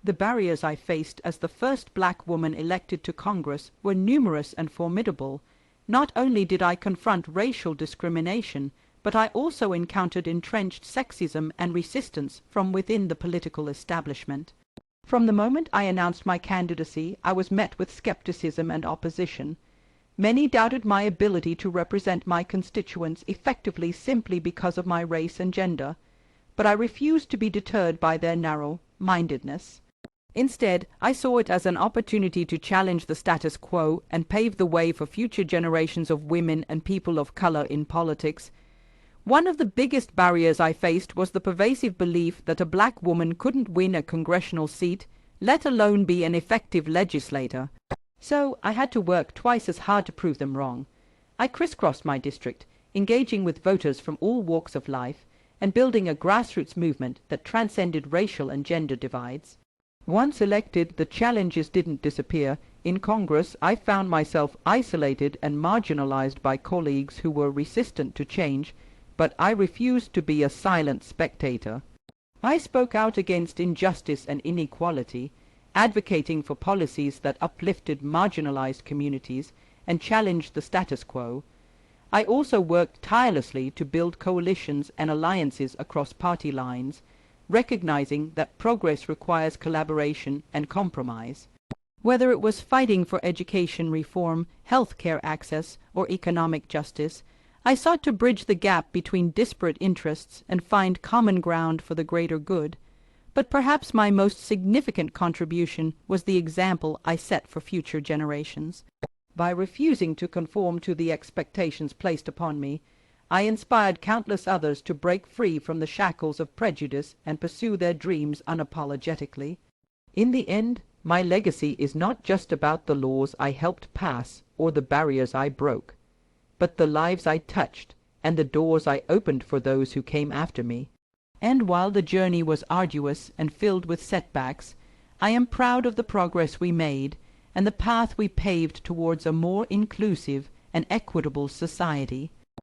The barriers I faced as the first black woman elected to Congress were numerous and formidable. Not only did I confront racial discrimination, but I also encountered entrenched sexism and resistance from within the political establishment. From the moment I announced my candidacy, I was met with skepticism and opposition. Many doubted my ability to represent my constituents effectively simply because of my race and gender, but I refused to be deterred by their narrow-mindedness. Instead, I saw it as an opportunity to challenge the status quo and pave the way for future generations of women and people of color in politics. One of the biggest barriers I faced was the pervasive belief that a black woman couldn't win a congressional seat, let alone be an effective legislator. So I had to work twice as hard to prove them wrong. I crisscrossed my district, engaging with voters from all walks of life, and building a grassroots movement that transcended racial and gender divides. Once elected, the challenges didn't disappear. In Congress, I found myself isolated and marginalized by colleagues who were resistant to change, but I refused to be a silent spectator. I spoke out against injustice and inequality, advocating for policies that uplifted marginalized communities and challenged the status quo. I also worked tirelessly to build coalitions and alliances across party lines, recognizing that progress requires collaboration and compromise. Whether it was fighting for education reform, health care access, or economic justice, I sought to bridge the gap between disparate interests and find common ground for the greater good. But perhaps my most significant contribution was the example I set for future generations. By refusing to conform to the expectations placed upon me, I inspired countless others to break free from the shackles of prejudice and pursue their dreams unapologetically. In the end, my legacy is not just about the laws I helped pass or the barriers I broke, but the lives I touched and the doors I opened for those who came after me. And while the journey was arduous and filled with setbacks, I am proud of the progress we made and the path we paved towards a more inclusive and equitable society.